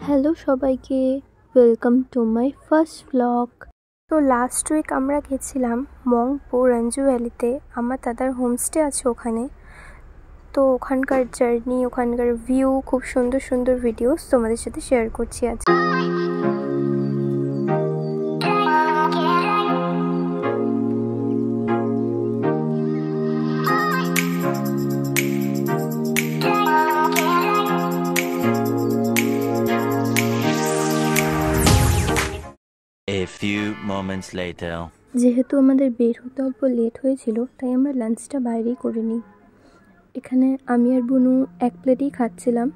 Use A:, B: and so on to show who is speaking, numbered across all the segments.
A: Hello সবাইকে, welcome to my first blog. তো last week আমরা গেছিলাম মংপো রঞ্জু ভ্যালিতে। আমার দাদার হোমস্টে আছে ওখানে। তো ওখানকার জার্নি, ওখানকার ভিউ, খুব সুন্দর সুন্দর ভিডিওস তোমাদের সাথে শেয়ার করছি আজ।
B: A few moments later.
A: যেহেতু আমাদের বের হতে অল্প লেট হয়েছিল, তাই আমরা লাঞ্চটা বাইরেই করে নিই। এখানে আমি আর বুনু এক প্লেটেই খাচ্ছিলাম।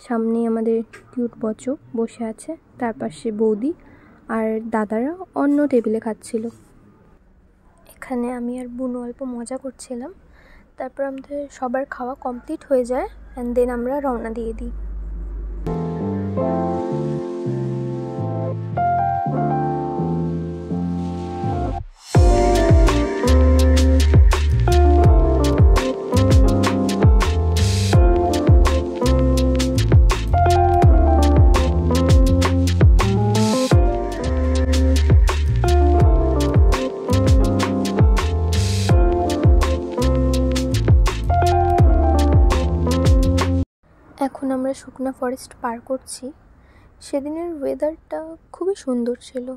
A: সামনে আমাদের কিউট বচো বসে আছে, তার পাশে বৌদি আর দাদারা অন্য টেবিলে খাচ্ছিল। এখানে আমি আর বুনু অল্প মজা করছিলাম। তারপর আমাদের সবার খাওয়া কমপ্লিট হয়ে যায় অ্যান্ড দেন আমরা রওনা দিয়ে দিই। এখন আমরা শুকনা ফরেস্ট পার করছি। সেদিনের ওয়েদারটা খুবই সুন্দর ছিল।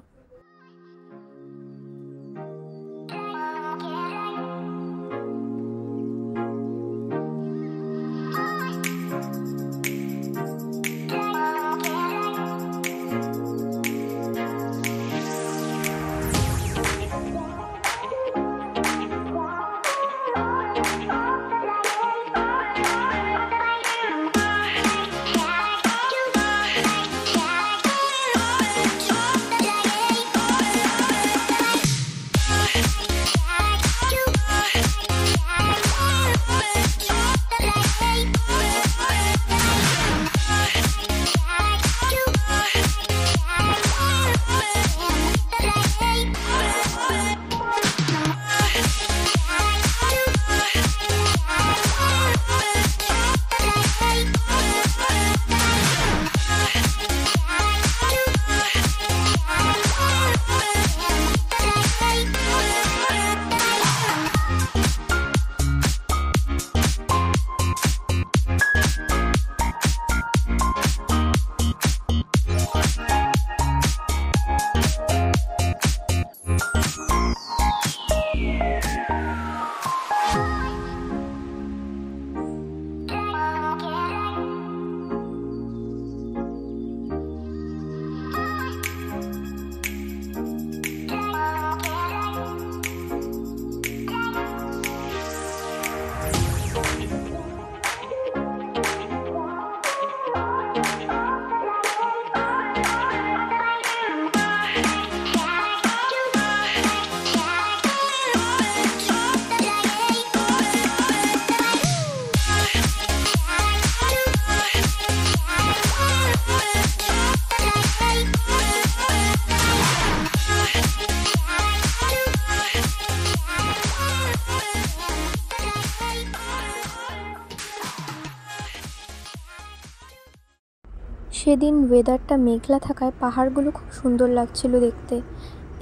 A: সেদিন ওয়েদারটা মেঘলা থাকায় পাহাড়গুলো খুব সুন্দর লাগছিল দেখতে।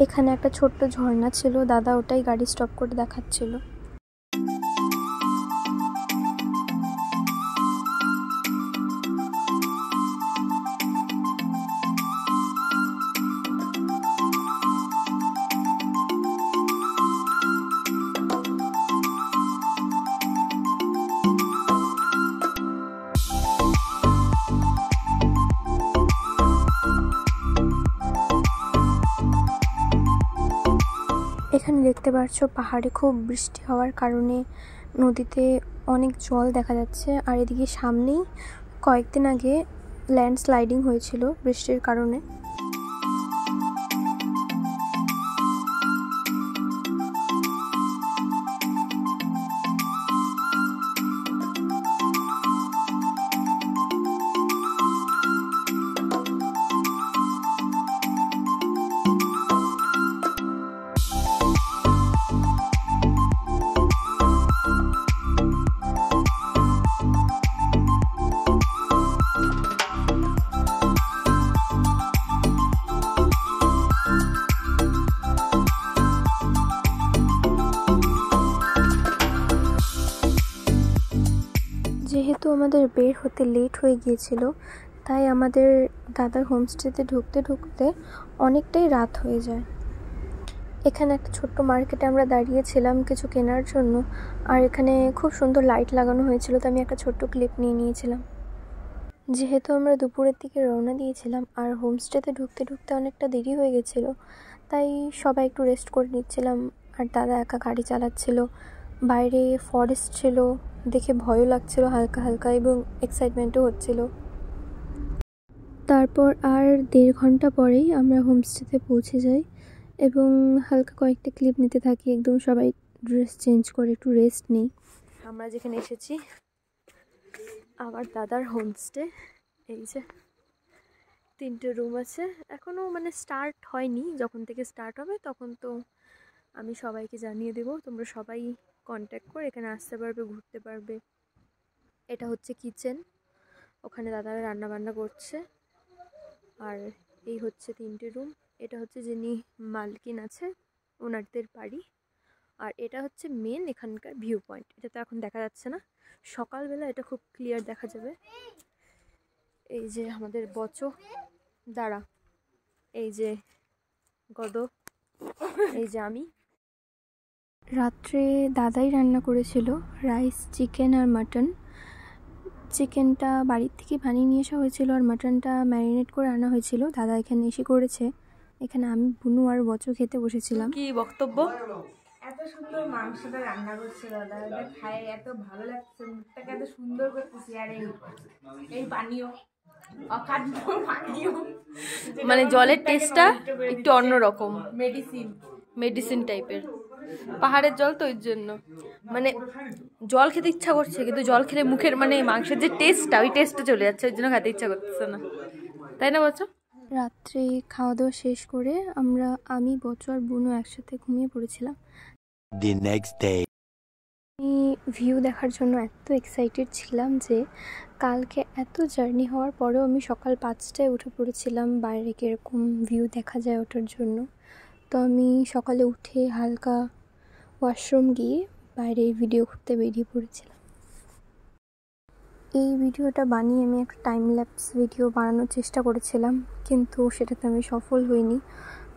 A: এখানে একটা ছোট্ট ঝর্ণা ছিল, দাদা ওটাই গাড়ি স্টপ করে দেখাচ্ছিল। এখানে দেখতে পাচ্ছ পাহাড়ে খুব বৃষ্টি হওয়ার কারণে নদীতে অনেক জল দেখা যাচ্ছে। আর এদিকে সামনেই কয়েকদিন আগে ল্যান্ডস্লাইডিং হয়েছিল বৃষ্টির কারণে। যেহেতু আমাদের বের হতে লেট হয়ে গিয়েছিল, তাই আমাদের দাদার হোমস্টেতে ঢুকতে ঢুকতে অনেকটাই রাত হয়ে যায়। এখানে একটা ছোট্ট মার্কেটে আমরা দাঁড়িয়েছিলাম কিছু কেনার জন্য, আর এখানে খুব সুন্দর লাইট লাগানো হয়েছিল, তো আমি একটা ছোট্ট ক্লিপ নিয়ে নিয়েছিলাম। যেহেতু আমরা দুপুরের দিকে রওনা দিয়েছিলাম আর হোমস্টেতে ঢুকতে ঢুকতে অনেকটা দেরি হয়ে গেছিলো, তাই সবাই একটু রেস্ট করে নিচ্ছিলাম। আর দাদা একা গাড়ি চালাচ্ছিল, বাইরে ফরেস্ট ছিল, দেখে ভয়ও লাগছিল হালকা হালকা এবং এক্সাইটমেন্টও হচ্ছিল। তারপর আর 1.5 ঘন্টা পরেই আমরা হোমস্টেতে পৌঁছে যাই এবং হালকা কয়েকটা ক্লিপ নিতে থাকি। একদম সবাই ড্রেস চেঞ্জ করে একটু রেস্ট নেই। আমরা যেখানে এসেছি আমার দাদার হোমস্টে, এই যে 3টে রুম আছে। এখনও মানে স্টার্ট হয়নি, যখন থেকে স্টার্ট হবে তখন তো আমি সবাইকে জানিয়ে দেবো। তোমরা সবাই কন্ট্যাক্ট করে এখানে আসতে পারবে, ঘুরতে পারবে। এটা হচ্ছে কিচেন, ওখানে দাদারা রান্না বান্না করছে। আর এই হচ্ছে 3টে রুম। এটা হচ্ছে যিনি মালকিন আছে ওনারদের বাড়ি। আর এটা হচ্ছে মেন এখানকার ভিউ পয়েন্ট। এটা তো এখন দেখা যাচ্ছে না, সকালবেলা এটা খুব ক্লিয়ার দেখা যাবে। এই যে আমাদের বচো দাঁড়া, এই যে গদ, এই যে আমি। রাত্রে দাদাই রান্না করেছিল রাইস, চিকেন আর মাটন। চিকেনটা বাড়ির থেকে বানিয়ে নিয়ে আসা হয়েছিল আর মাটনটা ম্যারিনেট করে আনা হয়েছিল, দাদা এখানে এসে করেছে। এখানে আমি, বুনু আর বচো খেতে বসেছিলাম। কি বক্তব্য?
C: এত সুন্দর মাংসটা রান্না করছে দাদা, এটা খায় এত ভালো লাগছে, মুখটাকে এত সুন্দর করতেছি। আর এই পানীয় অখাদ্য পানীয়,
A: মানে জলের টেস্টটা একটু অন্যরকম, মেডিসিন টাইপের। পাহাড়ের জল তো ওই জন্য মানে জল খেতে ইচ্ছা করছে, কিন্তু জল খেলে মুখের মানে মাংসের যে টেস্টটা, ওই টেস্টটা চলে যাচ্ছে, ওই জন্য খেতে ইচ্ছা করতেছে না, তাই না বচো? রাত্রে খাওয়া দাওয়া শেষ করে আমি, বচো আর বুনু একসাথে ঘুমিয়ে পড়েছিলাম।
B: The next day.
A: আমি ভিউ দেখার জন্য এত এক্সাইটেড ছিলাম যে কালকে এত জার্নি হওয়ার পরেও আমি সকাল 5টায় উঠে পড়েছিলাম বাইরে কীরকম ভিউ দেখা যায় ওটার জন্য। তো আমি সকালে উঠে হালকা ওয়াশরুম গিয়ে বাইরে ভিডিও করতে বেরিয়ে পড়েছিলাম। এই ভিডিওটা বানিয়ে আমি একটা টাইম ল্যাপস ভিডিও বানানোর চেষ্টা করেছিলাম, কিন্তু সেটাতে আমি সফল হইনি,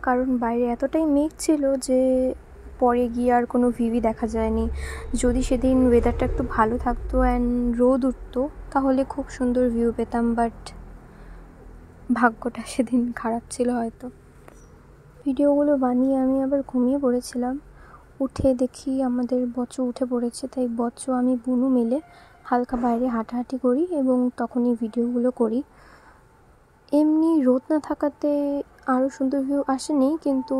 A: কারণ বাইরে এতটাই মেঘ ছিল যে পরে গিয়ে আর কোনো ভিউই দেখা যায়নি। যদি সেদিন ওয়েদারটা একটু ভালো থাকতো অ্যান্ড রোদ উঠতো তাহলে খুব সুন্দর ভিউ পেতাম, বাট ভাগ্যটা সেদিন খারাপ ছিল হয়তো। ভিডিওগুলো বানিয়ে আমি আবার ঘুমিয়ে পড়েছিলাম। উঠে দেখি আমাদের বচো উঠে পড়েছে, তাই বচো আমি বুনু মিলে হালকা বাইরে হাঁটাহাঁটি করি এবং তখনই ভিডিওগুলো করি। এমনি রোদ না থাকাতে আরও সুন্দর ভিউ আসেনি, কিন্তু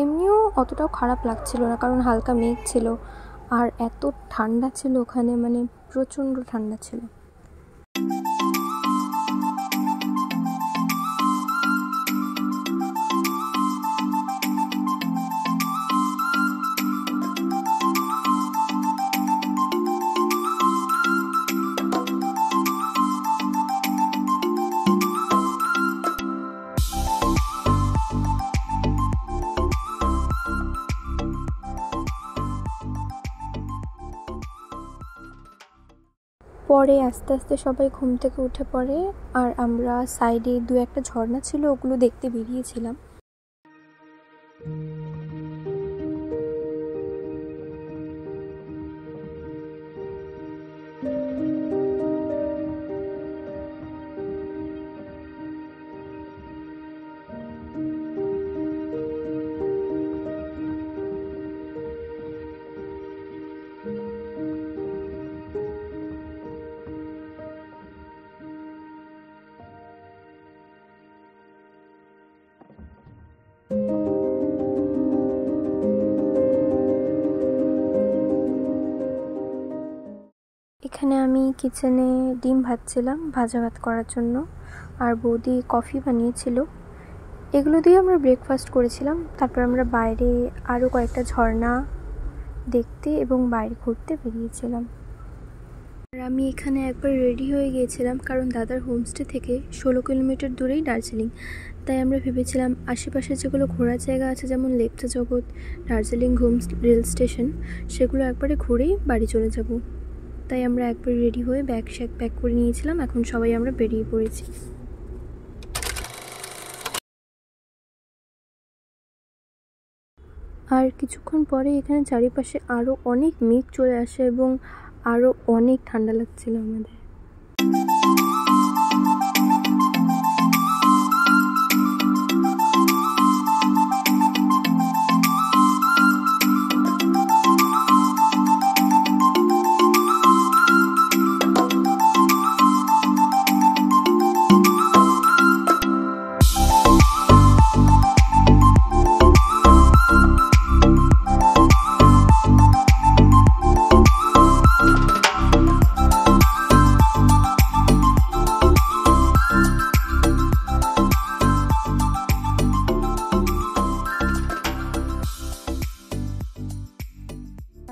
A: এমনিও অতটাও খারাপ লাগছিল না, কারণ হালকা মেঘ ছিল আর এত ঠান্ডা ছিল ওখানে, মানে প্রচণ্ড ঠান্ডা ছিল। পরে আস্তে আস্তে সবাই ঘুম থেকে উঠে পড়ে আর আমরা সাইডে 2-1টা ঝর্ণা ছিল ওগুলো দেখতে বেরিয়েছিলাম। এখানে আমি কিচেনে ডিম ভাজছিলাম ভাজা ভাত করার জন্য, আর বৌদি কফি বানিয়েছিল। এগুলো দিয়ে আমরা ব্রেকফাস্ট করেছিলাম। তারপর আমরা বাইরে আরও কয়েকটা ঝর্ণা দেখতে এবং বাইরে ঘুরতে বেরিয়েছিলাম। আর আমি এখানে একবার রেডি হয়ে গিয়েছিলাম, কারণ দাদার হোমস্টে থেকে 16 কিলোমিটার দূরেই দার্জিলিং। তাই আমরা ভেবেছিলাম আশেপাশে যেগুলো ঘোরার জায়গা আছে, যেমন লেপ্চা জগৎ, দার্জিলিং ঘুম রেল স্টেশন, সেগুলো একবারে ঘুরেই বাড়ি চলে যাব। তাই আমরা একবার রেডি হয়ে ব্যাগ শ্যাগ প্যাক করে নিয়েছিলাম। এখন সবাই আমরা বেরিয়ে পড়েছি। আর কিছুক্ষণ পরে এখানে চারিপাশে আরও অনেক মেঘ চলে আসে এবং আরও অনেক ঠান্ডা লাগছিল আমাদের।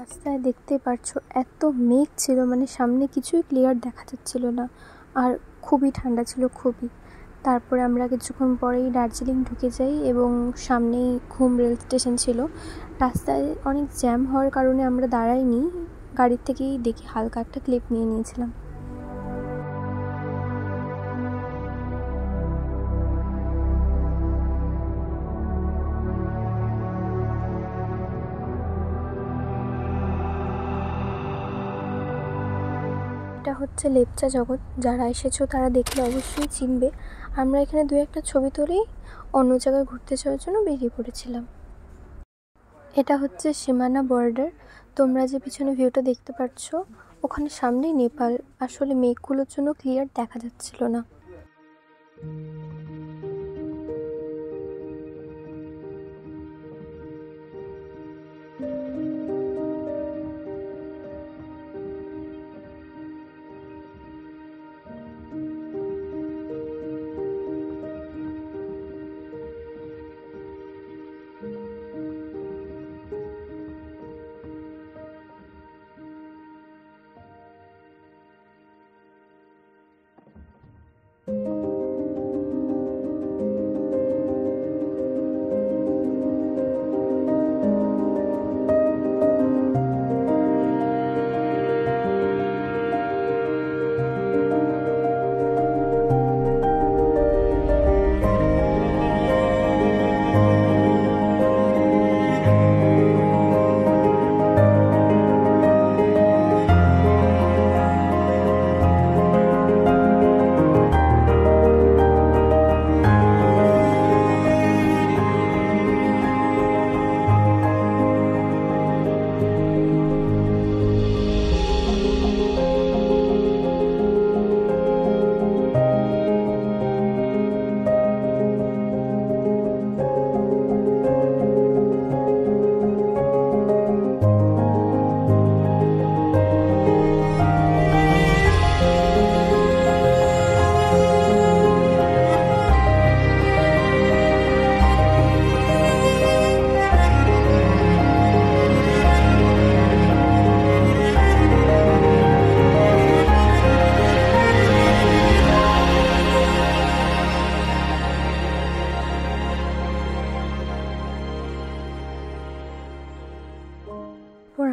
A: রাস্তায় দেখতে পারছো এত মেঘ ছিল, মানে সামনে কিছুই ক্লিয়ার দেখা যাচ্ছিল না, আর খুবই ঠান্ডা ছিল খুবই। তারপরে আমরা কিছুক্ষণ পরেই দার্জিলিং ঢুকে যাই এবং সামনেই ঘুম রেল স্টেশন ছিল। রাস্তায় অনেক জ্যাম হওয়ার কারণে আমরা দাঁড়াইনি, গাড়ির থেকেই দেখি হালকা একটা ক্লিপ নিয়ে নিয়েছিলাম। এটা হচ্ছে লেপচা জগৎ, যারা এসেছো তারা দেখলে অবশ্যই চিনবে। আমরা এখানে দু একটা ছবি তুলেই অন্য জায়গায় ঘুরতে যাওয়ার জন্য বেরিয়ে পড়েছিলাম। এটা হচ্ছে সীমানা বর্ডার। তোমরা যে পিছনে ভিউটা দেখতে পাচ্ছ ওখানে সামনেই নেপাল। আসলে মেঘগুলোর জন্য ক্লিয়ার দেখা যাচ্ছিল না।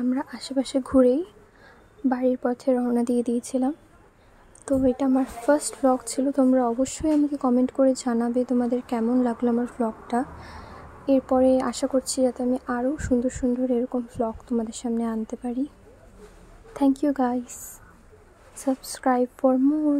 A: আমরা আশেপাশে ঘুরেই বাড়ির পথে রওনা দিয়ে দিয়েছিলাম। তো এটা আমার ফার্স্ট ভ্লগ ছিল। তোমরা অবশ্যই আমাকে কমেন্ট করে জানাবে তোমাদের কেমন লাগলো আমার ভ্লগটা। এরপরে আশা করছি যাতে আমি আরও সুন্দর সুন্দর এরকম ভ্লগ তোমাদের সামনে আনতে পারি। Thank you guys, subscribe for more.